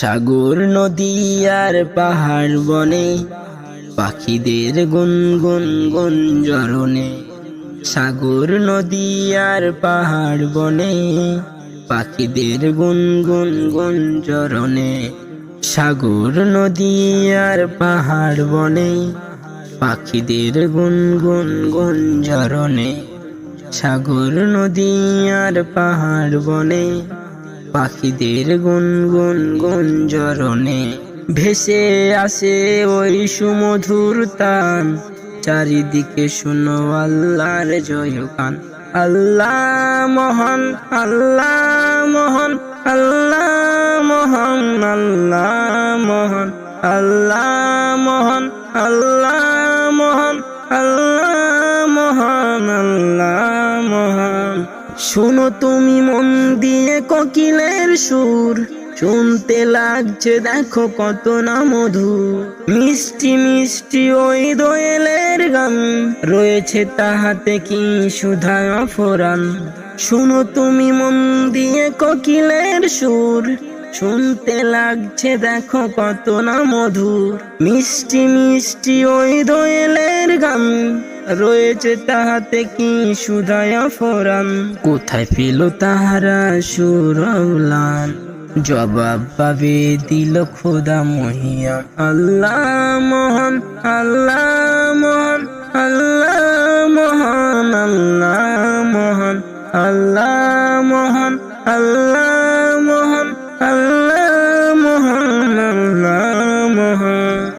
সাগর নদী আর পাহাড় বনে পাখিদের গুনগুন গুঞ্জরণে। সাগর নদী আর পাহাড় বনে পাখিদের গুনগুন গুঞ্জরণে। সাগর নদী আর পাহাড় বনে পাখিদের গুনগুন গুঞ্জরণে। সাগর নদী আর পাহাড় বনে পাখিদের গুনগুন গুঞ্জরণে। ভেসে আসে ওই সুমধুর তান, চারিদিকে শুনো আল্লাহর জয়গান। আল্লাহ মহান, আল্লাহ মহান, আল্লাহ মহান, আল্লাহ মহান, আল্লাহ মহান, আল্লাহ মহান, আল্লাহ মহান, আল্লাহ মহান। শুনো তুমি মন দিয়ে কোকিলের সুর, শুনতে লাগছে দেখো কত না মধুর। মিষ্টি মিষ্টি ওই দোয়েলের গান, রয়েছে তাহাতে কি সুধা অফুরান। শুনো তুমি মন দিয়ে কোকিলের সুর, শুনতে লাগছে দেখো কত না মধুর। মিষ্টি মিষ্টি ওই দোয়েলের গান, রয়েছে তাহাতে কি সুধা অফুরান। কোথায় পেল তাহারা সুরলান, জবাব পাবে দিল খোদা মহিয়ান। আল্লাহ মহান, আল্লাহ মহান।